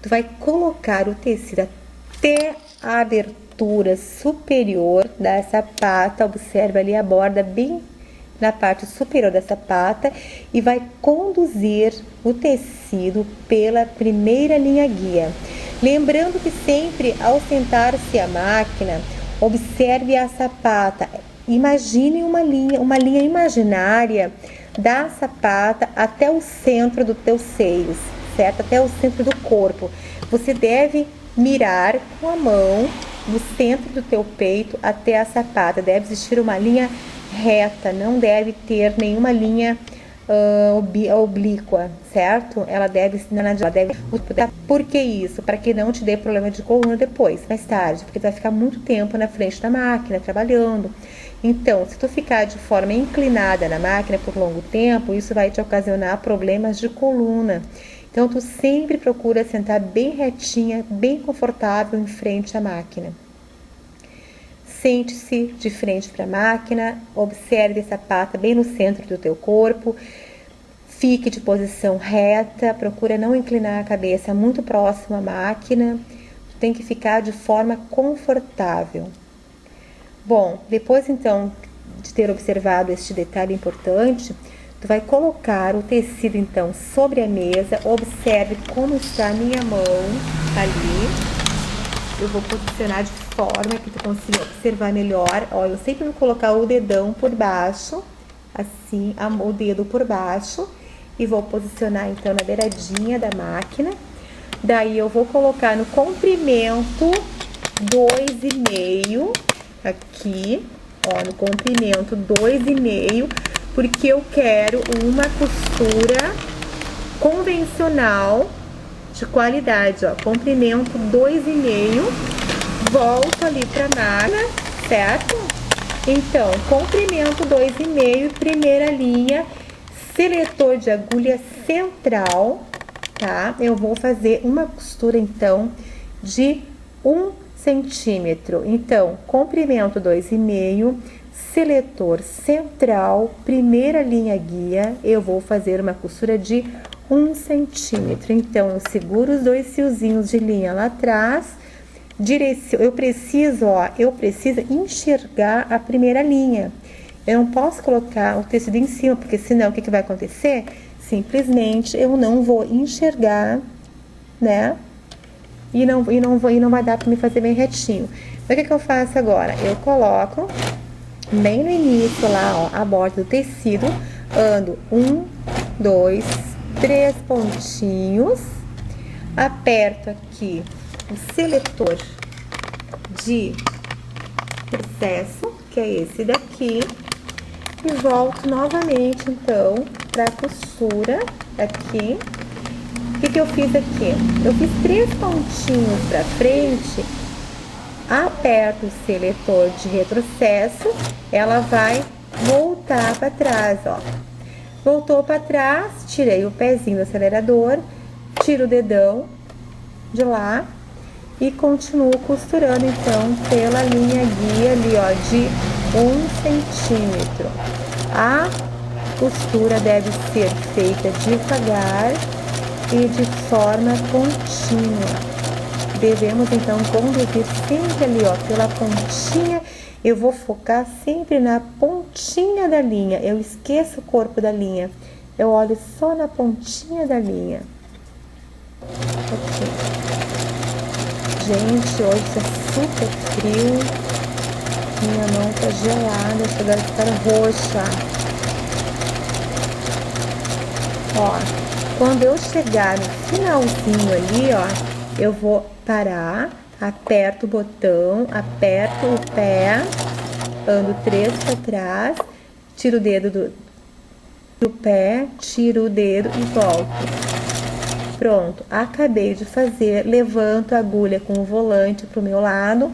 tu vai colocar o tecido até a abertura superior dessa pata, observa ali a borda bem na parte superior dessa pata e vai conduzir o tecido pela primeira linha guia. Lembrando que sempre ao sentar-se a máquina, observe a sapata. Imagine uma linha imaginária da sapata até o centro dos teus seios, certo? Até o centro do corpo. Você deve mirar com a mão no centro do teu peito até a sapata. Deve existir uma linha reta, não deve ter nenhuma linha oblíqua, certo? Ela deve. Por que isso? Para que não te dê problema de coluna depois, mais tarde, porque tu vai ficar muito tempo na frente da máquina trabalhando. Então, se tu ficar de forma inclinada na máquina por longo tempo, isso vai te ocasionar problemas de coluna. Então, tu sempre procura sentar bem retinha, bem confortável em frente à máquina. Sente-se de frente para a máquina, observe essa pata bem no centro do teu corpo, fique de posição reta, procura não inclinar a cabeça muito próximo à máquina, tem que ficar de forma confortável. Bom, depois então de ter observado este detalhe importante, tu vai colocar o tecido então sobre a mesa, observe como está a minha mão ali. Eu vou posicionar de forma que tu consiga observar melhor. Ó, eu sempre vou colocar o dedão por baixo, assim, o dedo por baixo, e vou posicionar então na beiradinha da máquina. Daí eu vou colocar no comprimento 2,5 aqui, ó, no comprimento 2,5, porque eu quero uma costura convencional de qualidade, ó, comprimento 2,5, volto ali pra máquina, certo? Então, comprimento 2,5, primeira linha, seletor de agulha central, tá? Eu vou fazer uma costura, então, de 1 centímetro. Então, comprimento 2,5, seletor central, primeira linha guia, eu vou fazer uma costura de 1 centímetro. Então, eu seguro os dois fiozinhos de linha lá atrás, eu preciso enxergar a primeira linha. Eu não posso colocar o tecido em cima, porque senão o que vai acontecer? Simplesmente eu não vou enxergar, né? E não vai dar para me fazer bem retinho. Então, o que eu faço agora? Eu coloco bem no início lá, ó, a borda do tecido, ando 1, 2, 3 pontinhos, aperto aqui o seletor de processo, que é esse daqui, e volto novamente então para a costura aqui. O que eu fiz aqui? Eu fiz 3 pontinhos para frente, aperto o seletor de retrocesso, ela vai voltar para trás, ó. Voltou para trás, tirei o pezinho do acelerador, tiro o dedão de lá e continuo costurando então pela linha guia ali, ó, de 1 centímetro. A costura deve ser feita devagar e de forma contínua. Devemos então conduzir sempre ali, ó, pela pontinha. Eu vou focar sempre na pontinha da linha. Eu esqueço o corpo da linha. Eu olho só na pontinha da linha. Aqui. Gente, hoje está super frio. Minha mão tá gelada, chega a estar roxa. Ó, quando eu chegar no finalzinho ali, ó, eu vou parar, aperto o botão, aperto o pé, ando 3 para trás, tiro o dedo do pé, tiro o dedo e volto. Pronto, acabei de fazer, levanto a agulha com o volante pro meu lado,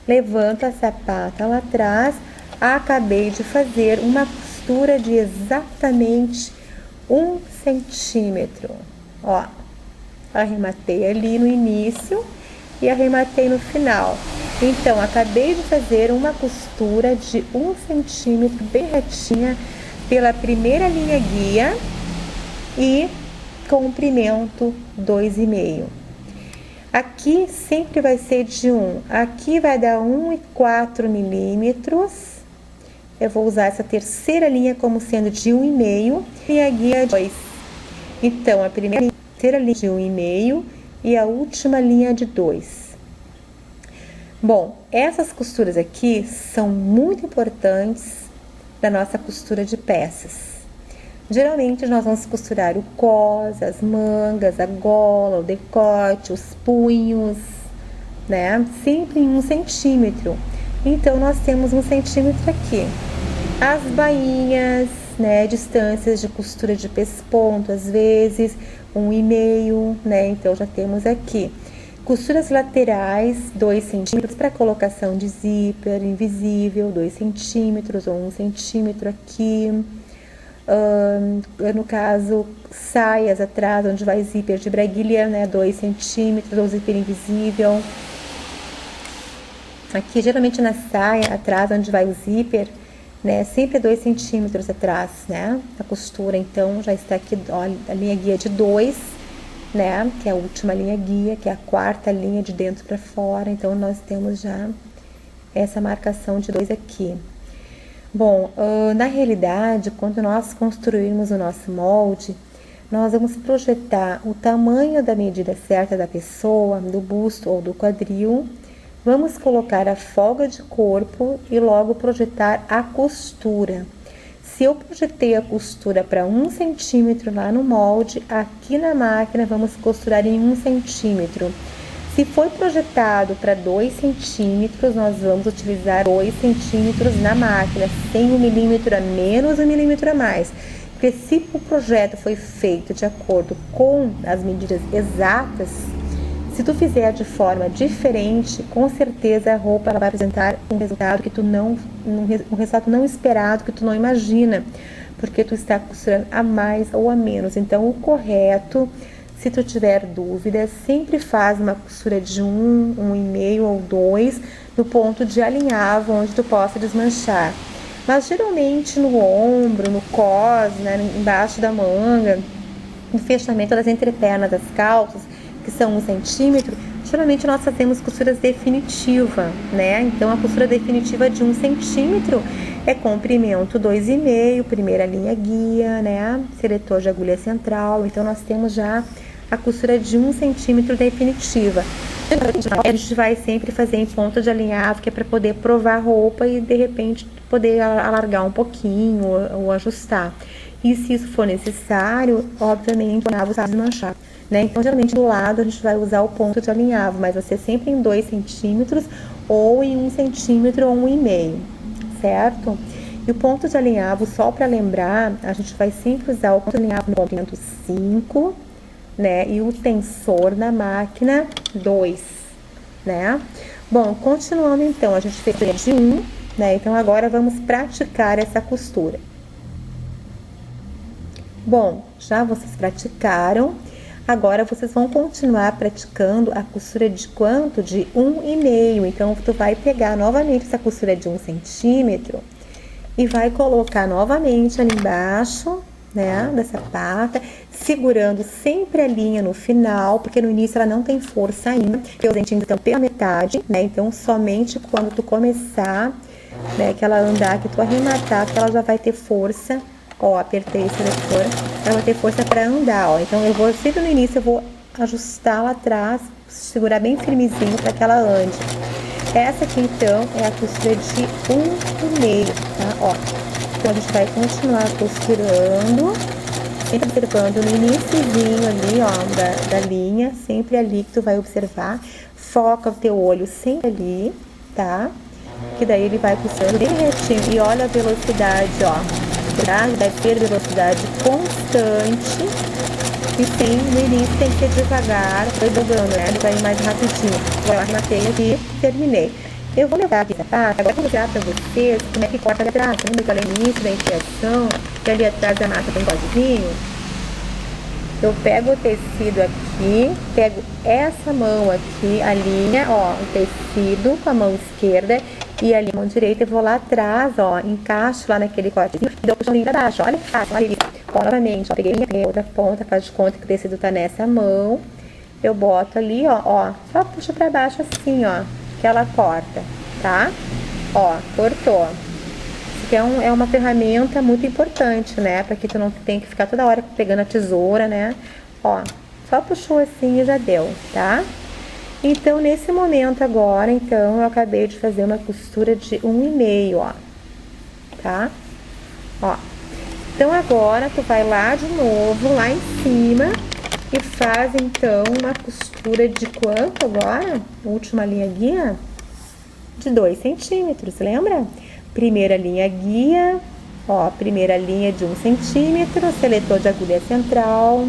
levanto a sapata lá atrás, acabei de fazer uma costura de exatamente 1 centímetro. Ó, arrematei ali no início e arrematei no final. Então, acabei de fazer uma costura de 1 centímetro bem retinha pela primeira linha guia e comprimento 2,5. Aqui sempre vai ser de 1. Aqui vai dar 1,4 milímetros. Eu vou usar essa terceira linha como sendo de 1,5 e a guia 2. Então, a terceira linha de 1,5 e a última linha de 2. Bom, essas costuras aqui são muito importantes da nossa costura de peças. Geralmente, nós vamos costurar o cós, as mangas, a gola, o decote, os punhos, né? Sempre em 1 centímetro. Então, nós temos 1 centímetro aqui. As bainhas, né? Distâncias de costura de pesponto, às vezes, 1,5, né? Então, já temos aqui. Costuras laterais, 2 centímetros para colocação de zíper invisível, 2 centímetros ou 1 centímetro aqui. No caso, saias atrás, onde vai zíper de braguilha, né, 2 centímetros, ou zíper invisível. Aqui, geralmente na saia, atrás, onde vai o zíper, né, sempre 2 centímetros atrás, né, a costura. Então, já está aqui, ó, a linha guia de 2, né, que é a última linha guia, que é a quarta linha de dentro para fora. Então, nós temos já essa marcação de 2 aqui. Bom, na realidade, quando nós construirmos o nosso molde, nós vamos projetar o tamanho da medida certa da pessoa, do busto ou do quadril, vamos colocar a folga de corpo e logo projetar a costura. Se eu projetei a costura para 1 centímetro lá no molde, aqui na máquina vamos costurar em 1 centímetro. Se foi projetado para 2 centímetros, nós vamos utilizar 2 centímetros na máquina, sem 1 milímetro a menos, 1 milímetro a mais. Porque se o projeto foi feito de acordo com as medidas exatas, se tu fizer de forma diferente, com certeza a roupa ela vai apresentar um resultado que um resultado não esperado, que tu não imagina, porque tu está costurando a mais ou a menos. Então, o correto, se tu tiver dúvida, sempre faz uma costura de 1, 1,5 ou 2 no ponto de alinhavo, onde tu possa desmanchar. Mas geralmente no ombro, no cós, né, embaixo da manga, no fechamento das entrepernas das calças, que são 1 centímetro, geralmente nós fazemos costuras definitiva, né? Então, a costura definitiva de 1 centímetro é comprimento 2,5, primeira linha guia, né? Seletor de agulha central. Então, nós temos já a costura de 1 centímetro definitiva. A gente vai sempre fazer em ponto de alinhavo, que é para poder provar a roupa e, de repente, poder alargar um pouquinho ou ajustar. E se isso for necessário, obviamente, o alinhavo sabe desmanchar, né? Então, geralmente, do lado, a gente vai usar o ponto de alinhavo, mas vai ser sempre em 2 centímetros ou em 1 centímetro ou 1,5, certo? E o ponto de alinhavo, só para lembrar, a gente vai sempre usar o ponto de alinhavo no comprimento 5, né? E o tensor na máquina 2, né? Bom, continuando então, a gente fez de 1, né? Então, agora vamos praticar essa costura. Bom, já vocês praticaram, agora vocês vão continuar praticando a costura de quanto? De 1,5. Então, tu vai pegar novamente essa costura de 1 centímetro e vai colocar novamente ali embaixo, né, da sapata, segurando sempre a linha no final, porque no início ela não tem força ainda, porque os dentinhos estão pela metade, né? Então, somente quando tu começar, né, que ela andar, que tu arrematar, que ela já vai ter força. Ó, apertei o seletor, ela vai ter força para andar, ó. Então, eu vou, sempre no início, eu vou ajustar lá atrás, segurar bem firmezinho para que ela ande. Essa aqui, então, é a costura de 1,5, tá? Ó, então, a gente vai continuar costurando, sempre observando no iniciozinho ali, ó, da linha, sempre ali que tu vai observar. Foca o teu olho sempre ali, tá? Que daí ele vai puxando bem retinho. E olha a velocidade, ó. Tá? Deve ter velocidade constante. E tem, no início tem que ser devagar, foi jogando, né? Ele vai ir mais rapidinho. Vou lá, matei aqui, terminei. Eu vou levar aqui essa parte, agora eu vou mostrar pra vocês como é que corta ali atrás. Lembra que eu falei no início da iniciação, que ali atrás da massa tem um códigozinho? Eu pego o tecido aqui, pego essa mão aqui, a linha, ó, o tecido com a mão esquerda e a mão direita, eu vou lá atrás, ó, encaixo lá naquele cortezinho e dou o puxãozinho pra baixo, olha que fácil, olha isso. Ó, novamente, ó, peguei a outra ponta, faz de conta que o tecido tá nessa mão, eu boto ali, ó, só puxo pra baixo assim, ó, que ela corta, tá? Ó, cortou. Que é uma ferramenta muito importante, né? Para que tu não tenha que ficar toda hora pegando a tesoura, né? Ó, só puxou assim e já deu, tá? Então, nesse momento agora, então, eu acabei de fazer uma costura de 1,5, ó, tá? Ó, então agora tu vai lá de novo, lá em cima, e faz, então, uma costura de quanto agora? Última linha guia? De 2 centímetros, lembra? Primeira linha guia, ó, primeira linha de 1 centímetro, seletor de agulha central,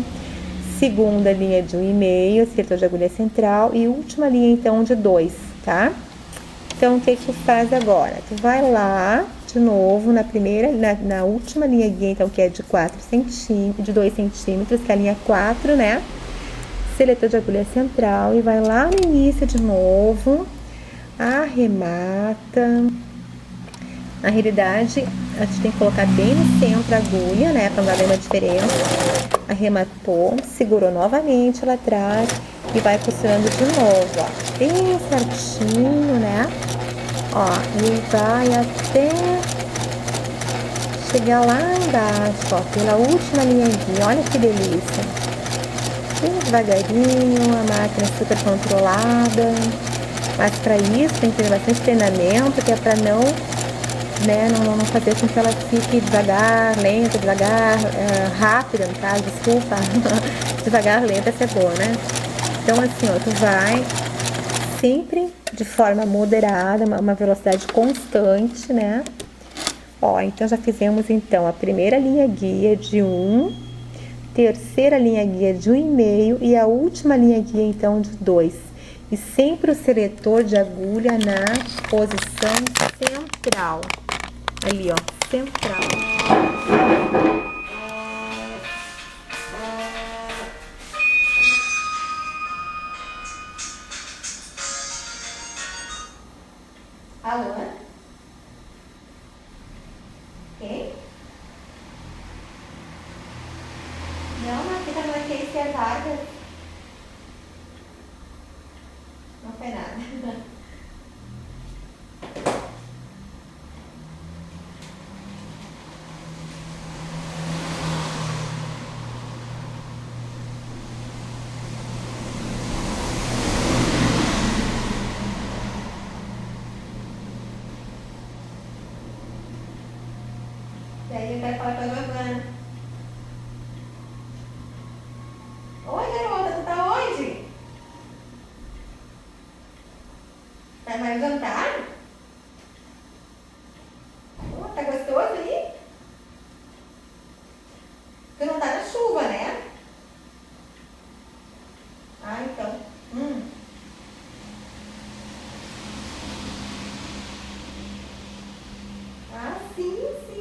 segunda linha de 1,5, seletor de agulha central e última linha então de 2, tá? Então o que que tu faz agora? Tu vai lá de novo na primeira, na última linha guia, então que é de 4 centímetros, de 2 centímetros, que é a linha 4, né? Seletor de agulha central e vai lá no início de novo, arremata. Na realidade, a gente tem que colocar bem no centro a agulha, né? Pra não dar nenhuma diferença. Arrematou, segurou novamente lá atrás e vai costurando de novo, ó. Bem certinho, né? Ó, e vai até chegar lá embaixo, ó, pela última linha aqui. Olha que delícia. Bem devagarinho, a máquina super controlada. Mas para isso tem que ter bastante treinamento, que é para não, né, não fazer com que ela fique devagar, lenta, devagar, rápida, no caso, desculpa. Devagar, lenta, essa é boa, né? Então, assim, ó, tu vai sempre de forma moderada, uma velocidade constante, né? Ó, então já fizemos, então, a primeira linha guia de 1, terceira linha guia de 1,5 e a última linha guia, então, de 2. E sempre o seletor de agulha na posição central. Ali, ó, central. Alô? Quem? Não, mas fica no aquecer as vagas. Não foi nada. E aí eu quero falar com a Giovana. Oi, garota, tu tá onde? Vai jantar? Oh, tá gostoso aí? Tu não tá na chuva, né? Ah, então. Ah, sim, sim.